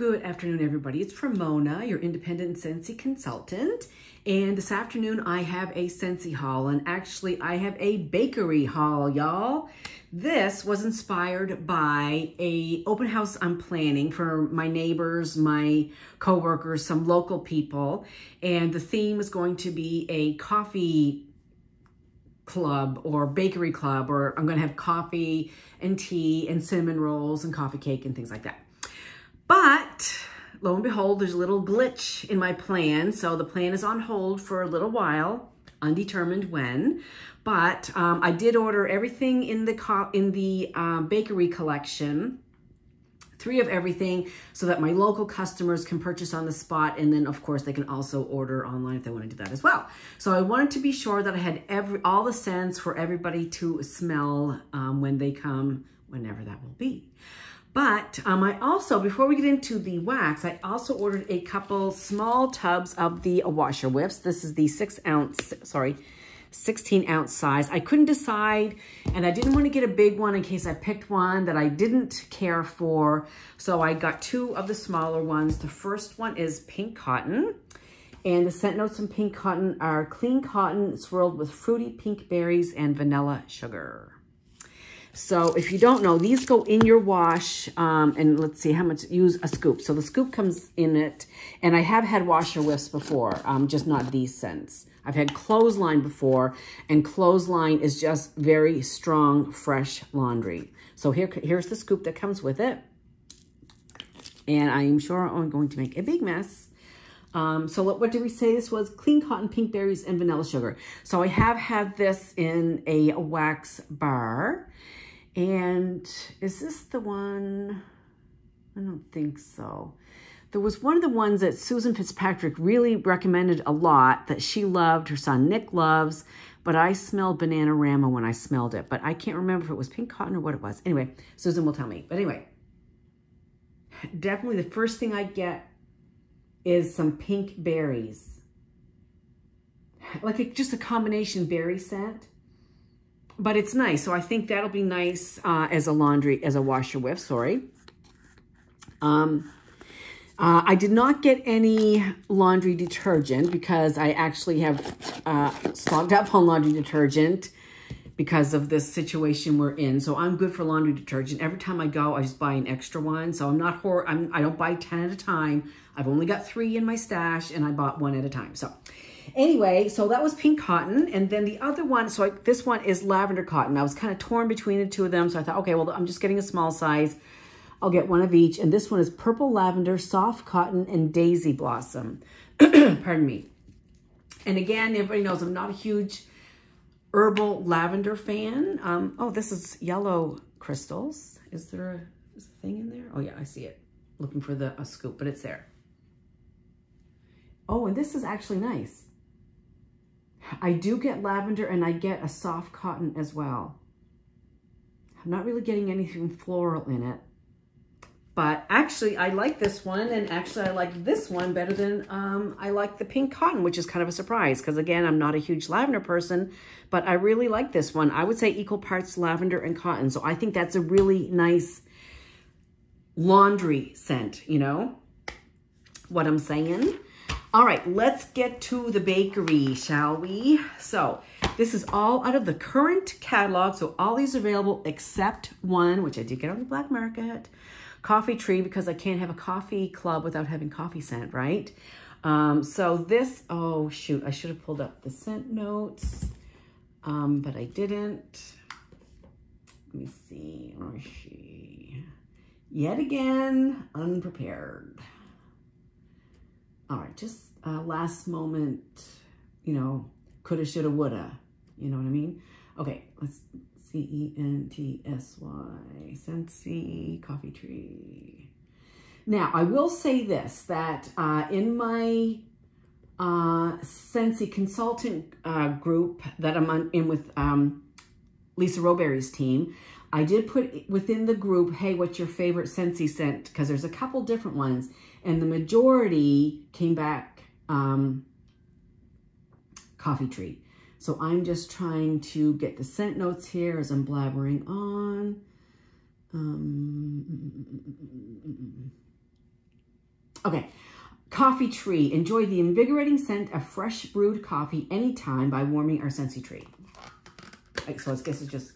Good afternoon, everybody. It's Ramona, your independent Scentsy consultant. And this afternoon, I have a Scentsy haul. And actually, I have a bakery haul, y'all. This was inspired by a open house I'm planning for my neighbors, my coworkers, some local people. And the theme is going to be a coffee club or bakery club, or I'm going to have coffee and tea and cinnamon rolls and coffee cake and things like that. But lo and behold, there's a little glitch in my plan. So the plan is on hold for a little while, undetermined when. But I did order everything in the bakery collection, 3 of everything, so that my local customers can purchase on the spot. And then, of course, they can also order online if they want to do that as well. So I wanted to be sure that I had all the scents for everybody to smell when they come, whenever that will be. But I also, before we get into the wax, I also ordered a couple small tubs of the washer whips. This is the 16-ounce size. I couldn't decide, and I didn't want to get a big one in case I picked one that I didn't care for. So I got 2 of the smaller ones. The first one is pink cotton, and the scent notes in pink cotton are clean cotton swirled with fruity pink berries and vanilla sugar. So if you don't know, these go in your wash, and let's see how much, use a scoop. So the scoop comes in it, and I have had washer whiffs before, just not these scents. I've had clothesline before, and clothesline is just very strong, fresh laundry. So here's the scoop that comes with it. And I'm sure I'm going to make a big mess. So what did we say this was? Clean cotton, pink berries, and vanilla sugar. So I have had this in a wax bar. And is this the one? I don't think so. There was one of the ones that Susan Fitzpatrick really recommended a lot that she loved, her son Nick loves, but I smelled Bananarama when I smelled it. But I can't remember if it was pink cotton or what it was. Anyway, Susan will tell me. But anyway, definitely the first thing I get is some pink berries. Like just a combination berry scent. But it's nice, so I think that'll be nice as a washer whiff, sorry. I did not get any laundry detergent because I actually have stocked up on laundry detergent because of this situation we're in. So I'm good for laundry detergent. Every time I go, I just buy an extra one. So I don't buy 10 at a time. I've only got 3 in my stash, and I bought 1 at a time. So anyway, so that was pink cotton. And then the other one, this one is lavender cotton. I was kind of torn between the 2 of them. So I thought, okay, well, I'm just getting a small size. I'll get 1 of each. And this one is purple lavender, soft cotton, and daisy blossom. Pardon me. And again, everybody knows I'm not a huge herbal lavender fan. Oh, this is yellow crystals. Is there a thing in there? Oh yeah, I see it. Looking for a scoop, but it's there. Oh, and this is actually nice. I do get lavender, and I get a soft cotton as well. I'm not really getting anything floral in it. But actually, I like this one, and actually I like this one better than I like the pink cotton, which is kind of a surprise, because again, I'm not a huge lavender person, but I really like this one. I would say equal parts lavender and cotton, so I think that's a really nice laundry scent, you know what I'm saying? All right, let's get to the bakery, shall we? So this is all out of the current catalog. So all these are available except one, which I did get on the black market, Coffee Tree, because I can't have a coffee club without having coffee scent, right? So this, oh shoot, I should have pulled up the scent notes, but I didn't. Let me see, where is she? Yet again, unprepared. All right, just last moment, you know, coulda, shoulda, woulda. You know what I mean? Okay, let's Scentsy, Scentsy, Coffee Tree. Now, I will say this, that in my Scentsy consultant group that I'm in with Lisa Roberry's team, I did put within the group, hey, what's your favorite Scentsy scent? Because there's a couple different ones. And the majority came back Coffee Tree. So I'm just trying to get the scent notes here as I'm blabbering on. Okay. Coffee tree. Enjoy the invigorating scent of fresh brewed coffee anytime by warming our Scentsy tree. So I guess it's just,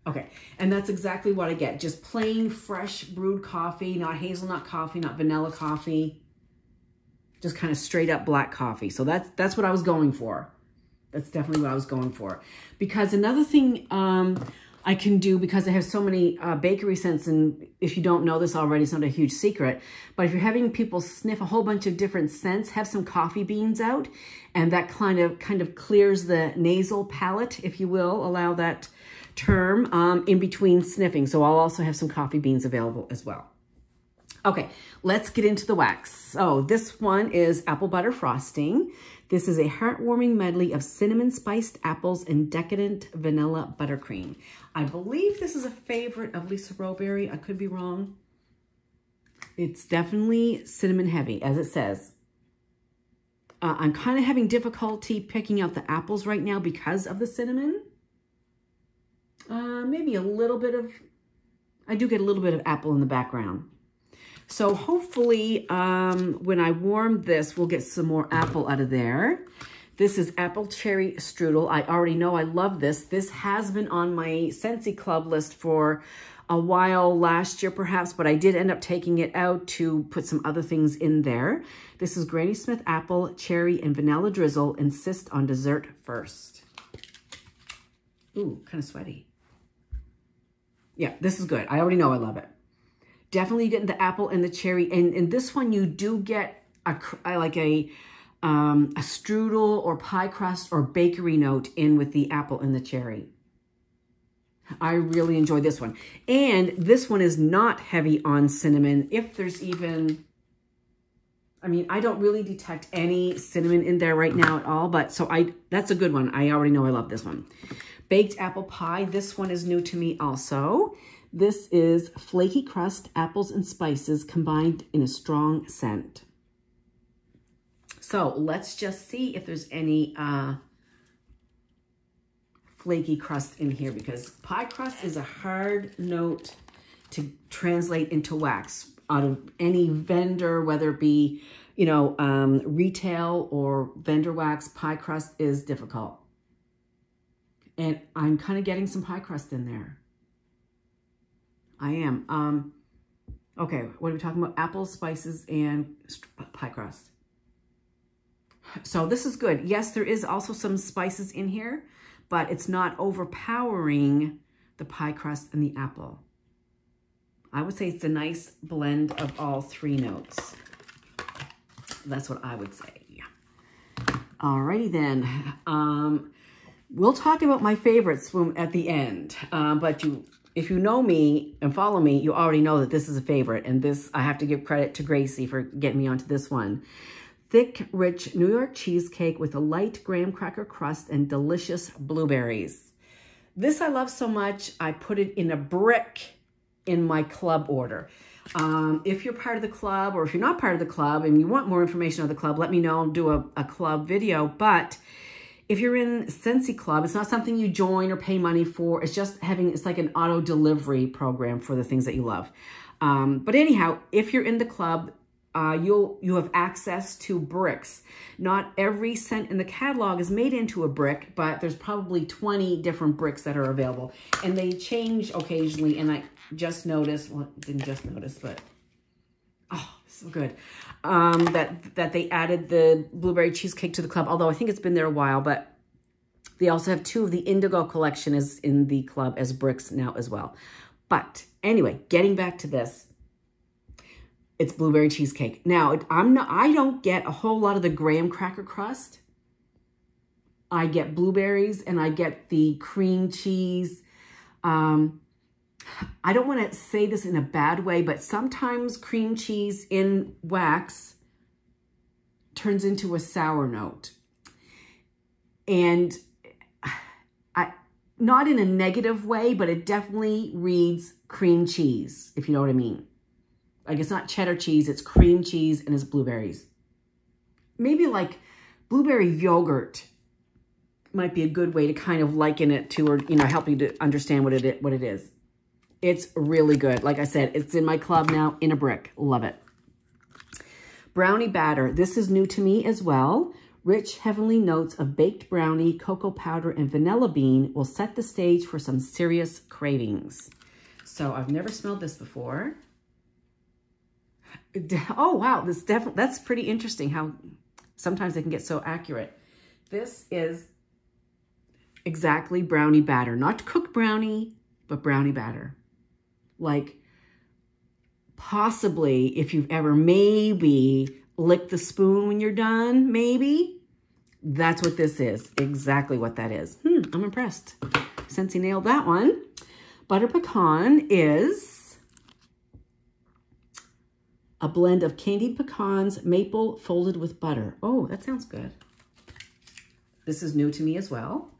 okay. And that's exactly what I get. Just plain fresh brewed coffee, not hazelnut coffee, not vanilla coffee. Just kind of straight up black coffee. So that's what I was going for. That's definitely what I was going for. Because another thing I can do, because I have so many bakery scents, and if you don't know this already, it's not a huge secret, but if you're having people sniff a whole bunch of different scents, have some coffee beans out, and that kind of clears the nasal palate, if you will, allow that term, in between sniffing. So I'll also have some coffee beans available as well. Okay, let's get into the wax. So this one is apple butter frosting. This is a heartwarming medley of cinnamon spiced apples and decadent vanilla buttercream. I believe this is a favorite of Lisa Rowberry. I could be wrong. It's definitely cinnamon heavy, as it says. I'm kind of having difficulty picking out the apples right now because of the cinnamon. Maybe a little bit of, I do get a little bit of apple in the background. So hopefully when I warm this, we'll get some more apple out of there. This is apple cherry strudel. I already know I love this. This has been on my Scentsy Club list for a while last year perhaps, but I did end up taking it out to put some other things in there. This is Granny Smith apple, cherry, and vanilla drizzle. Insist on dessert first. Ooh, kind of sweaty. Yeah, this is good. I already know I love it. Definitely getting the apple and the cherry. And in this one, you do get a strudel or pie crust or bakery note in with the apple and the cherry. I really enjoy this one. And this one is not heavy on cinnamon. If there's even, I mean, I don't really detect any cinnamon in there right now at all. But so that's a good one. I already know I love this one. Baked apple pie. This one is new to me also. This is flaky crust, apples, and spices combined in a strong scent. So let's just see if there's any flaky crust in here, because pie crust is a hard note to translate into wax out of any vendor, whether it be, you know, retail or vendor wax. Pie crust is difficult. And I'm kind of getting some pie crust in there. I am. Okay, what are we talking about? Apples, spices, and pie crust. So this is good. Yes, there is also some spices in here, but it's not overpowering the pie crust and the apple. I would say it's a nice blend of all three notes. That's what I would say. Yeah. Alrighty then. We'll talk about my favorites at the end, but if you know me and follow me, you already know that this is a favorite. And this, I have to give credit to Gracie for getting me onto this one. Thick, rich New York cheesecake with a light graham cracker crust and delicious blueberries. This I love so much, I put it in a brick in my club order. If you're part of the club, or if you're not part of the club and you want more information on the club, let me know. I'll do a club video. But if you're in Scentsy Club, it's not something you join or pay money for. It's just it's like an auto delivery program for the things that you love. But anyhow, if you're in the club, you have access to bricks. Not every scent in the catalog is made into a brick, but there's probably 20 different bricks that are available. And they change occasionally. And I just noticed, well, didn't just notice, but oh, so good. That they added the blueberry cheesecake to the club, although I think it's been there a while, but they also have 2 of the Indigo collection is in the club as bricks now as well. But anyway, getting back to this, it's blueberry cheesecake. Now, I don't get a whole lot of the graham cracker crust. I get blueberries and I get the cream cheese. I don't want to say this in a bad way, but sometimes cream cheese in wax turns into a sour note. And not in a negative way, but it definitely reads cream cheese, if you know what I mean. Like, it's not cheddar cheese, it's cream cheese and it's blueberries. Maybe like blueberry yogurt might be a good way to kind of liken it to, or, you know, help you to understand what it is. It's really good. Like I said, it's in my club now in a brick. Love it. Brownie batter. This is new to me as well. Rich, heavenly notes of baked brownie, cocoa powder, and vanilla bean will set the stage for some serious cravings. So I've never smelled this before. Oh, wow. That's pretty interesting how sometimes they can get so accurate. This is exactly brownie batter. Not cooked brownie, but brownie batter. Like possibly if you've ever maybe licked the spoon when you're done, maybe. That's what this is. Exactly what that is. I'm impressed. Scentsy nailed that one. Butter pecan is a blend of candied pecans, maple folded with butter. Oh, that sounds good. This is new to me as well.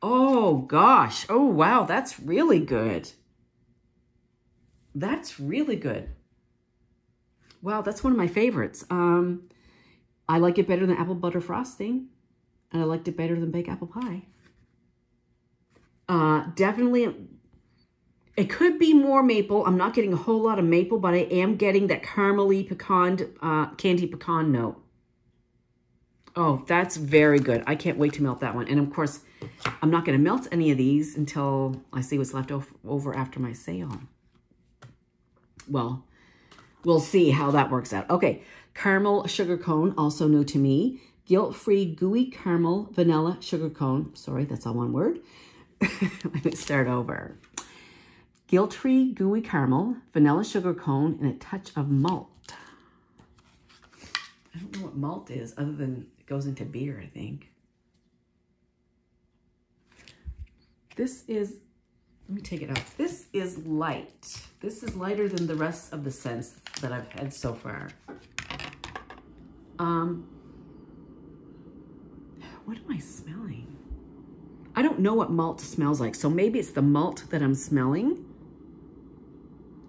Oh, gosh. Oh, wow. That's really good. That's really good. Wow, that's one of my favorites. I like it better than apple butter frosting. And I liked it better than baked apple pie. Definitely, it could be more maple. I'm not getting a whole lot of maple, but I am getting that caramely pecan, candy pecan note. Oh, that's very good. I can't wait to melt that one. And of course, I'm not going to melt any of these until I see what's left over after my sale. Well, we'll see how that works out. Okay, caramel sugar cone, also new to me. Guilt-free gooey caramel vanilla sugar cone. Sorry, that's all one word. Let me start over. Guilt-free gooey caramel, vanilla sugar cone, and a touch of malt. I don't know what malt is other than it goes into beer, I think. This is, let me take it out. This is light. This is lighter than the rest of the scents that I've had so far. What am I smelling? I don't know what malt smells like, so maybe it's the malt that I'm smelling.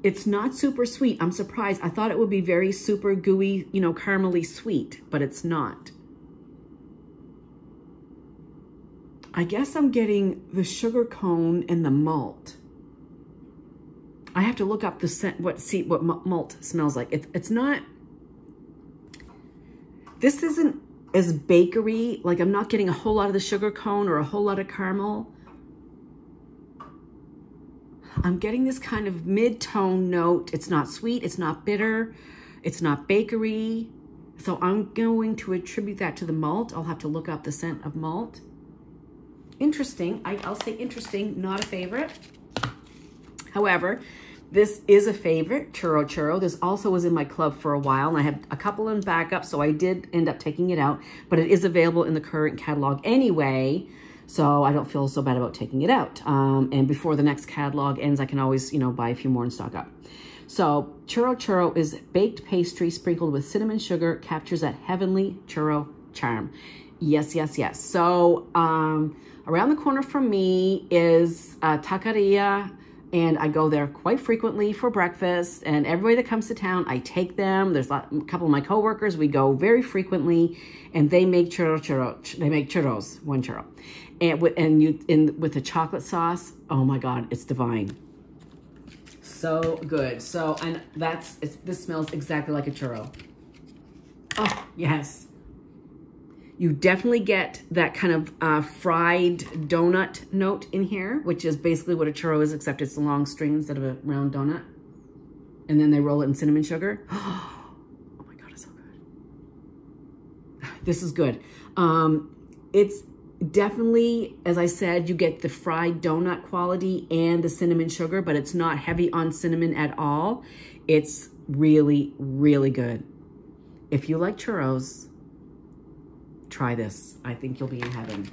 It's not super sweet. I'm surprised. I thought it would be very super gooey, you know, caramely sweet, but it's not. I guess I'm getting the sugar cone and the malt. I have to look up the scent, what malt smells like. It's not, this isn't as bakery, like I'm not getting a whole lot of the sugar cone or a whole lot of caramel. I'm getting this kind of mid-tone note. It's not sweet, it's not bitter, it's not bakery. So I'm going to attribute that to the malt. I'll have to look up the scent of malt. Interesting, I'll say interesting, not a favorite. However, this is a favorite, Churro Churro. This also was in my club for a while, and I have a couple in backup, so I did end up taking it out, but it is available in the current catalog anyway, so I don't feel so bad about taking it out. And before the next catalog ends, I can always, you know, buy a few more and stock up. So Churro Churro is baked pastry sprinkled with cinnamon sugar, captures that heavenly churro charm. Yes, yes, yes. So around the corner from me is Taqueria, and I go there quite frequently for breakfast, and everybody that comes to town, I take them. There's a couple of my coworkers, we go very frequently, and they make they make churros, one churro. And with the chocolate sauce, oh my God, it's divine. So good. So, and this smells exactly like a churro. Oh, yes. You definitely get that kind of fried donut note in here, which is basically what a churro is, except it's a long string instead of a round donut. And then they roll it in cinnamon sugar. Oh my God, it's so good. This is good. It's definitely, as I said, you get the fried donut quality and the cinnamon sugar, but it's not heavy on cinnamon at all. It's really, really good. If you like churros, try this. I think you'll be in heaven.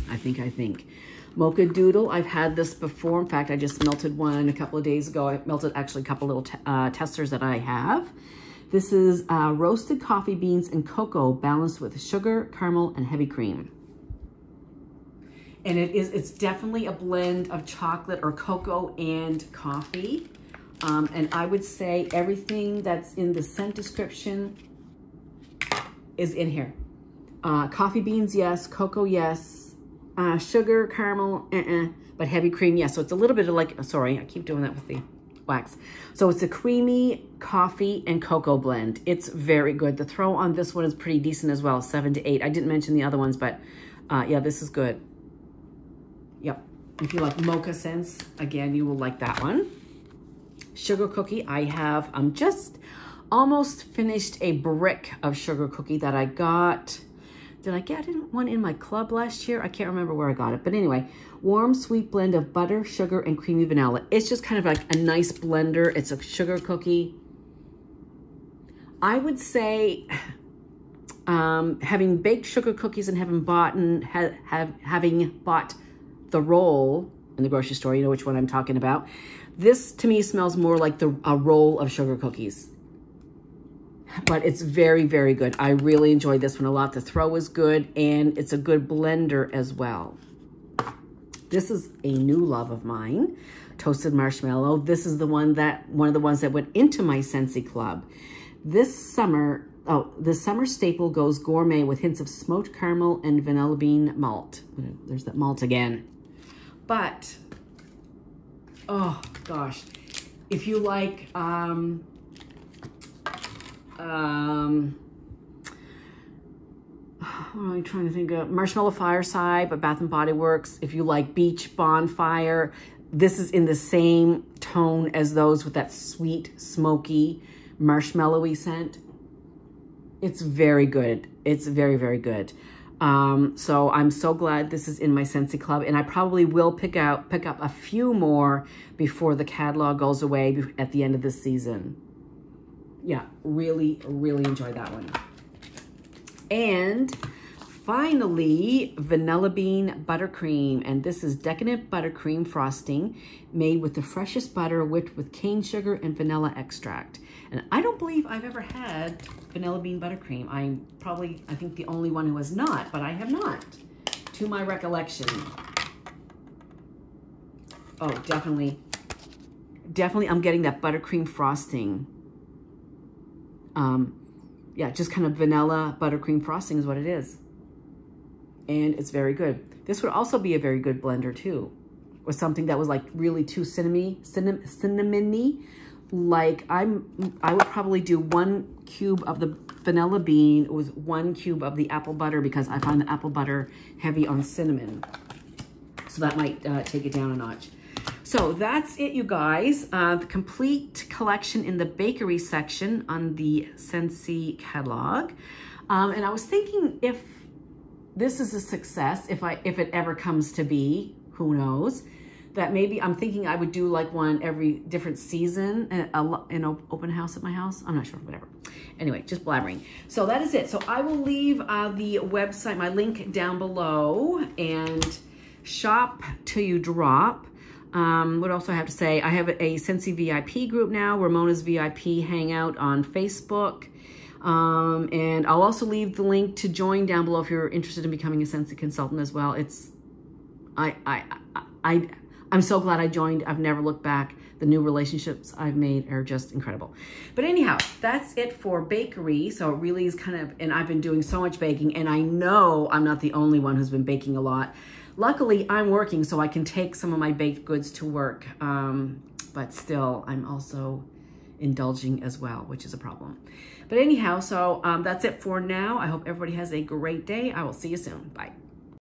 I think. Mocha Doodle, I've had this before. In fact, I just melted one a couple of days ago. I melted actually a couple little testers that I have. This is roasted coffee beans and cocoa balanced with sugar, caramel, and heavy cream. And it's definitely a blend of chocolate or cocoa and coffee. And I would say everything that's in the scent description is in here. Coffee beans, yes. Cocoa, yes. Sugar, caramel, but heavy cream, yes. So it's a little bit of like, sorry, I keep doing that with the wax. So it's a creamy coffee and cocoa blend. It's very good. The throw on this one is pretty decent as well, 7 to 8. I didn't mention the other ones, but yeah, this is good. Yep. If you like mocha scents, again, you will like that one. Sugar cookie, I have just almost finished a brick of sugar cookie that I got. Did I get one in my club last year? I can't remember where I got it. But anyway, warm, sweet blend of butter, sugar, and creamy vanilla. It's just kind of like a nice blender. It's a sugar cookie. I would say, having baked sugar cookies and having bought the roll in the grocery store, you know which one I'm talking about. This, to me, smells more like a roll of sugar cookies. But it's very, very good. I really enjoyed this one a lot. The throw is good, and it's a good blender as well. This is a new love of mine, toasted marshmallow. This is one of the ones that went into my Scentsy Club. This summer staple goes gourmet with hints of smoked caramel and vanilla bean malt. There's that malt again. But, oh gosh, if you like, what am I trying to think of? Marshmallow Fireside by Bath & Body Works. If you like Beach Bonfire, this is in the same tone as those with that sweet, smoky, marshmallowy scent. It's very good. It's very, very good. So I'm so glad this is in my Scentsy Club, and I probably will pick up a few more before the catalog goes away at the end of this season. Yeah, really, really enjoyed that one. And finally, Vanilla Bean Buttercream. And this is decadent buttercream frosting made with the freshest butter whipped with cane sugar and vanilla extract. And I don't believe I've ever had Vanilla Bean Buttercream. I'm probably, I think, the only one who has not, but I have not, to my recollection. Oh, definitely. Definitely I'm getting that buttercream frosting. Yeah, just kind of vanilla buttercream frosting is what it is. And it's very good. This would also be a very good blender too. Or something that was like really too cinnamony. Like I would probably do 1 cube of the vanilla bean with 1 cube of the apple butter, because I find the apple butter heavy on cinnamon. So that might take it down a notch. So that's it, you guys. The complete collection in the bakery section on the Scentsy catalog. And I was thinking, if this is a success, if it ever comes to be, who knows, that maybe I'm thinking I would do like one every different season in an open house at my house. I'm not sure, whatever. Anyway, just blabbering. So that is it. So I will leave the website, my link down below, and shop till you drop. What else do I have to say? I have a Scentsy VIP group now, Ramona's VIP Hangout on Facebook. And I'll also leave the link to join down below if you're interested in becoming a Scentsy consultant as well. I'm so glad I joined. I've never looked back. The new relationships I've made are just incredible. But anyhow, that's it for bakery. So it really is kind of, and I've been doing so much baking, and I know I'm not the only one who's been baking a lot. Luckily, I'm working, so I can take some of my baked goods to work. But still, I'm also indulging as well, which is a problem. But anyhow, so that's it for now. I hope everybody has a great day. I will see you soon. Bye.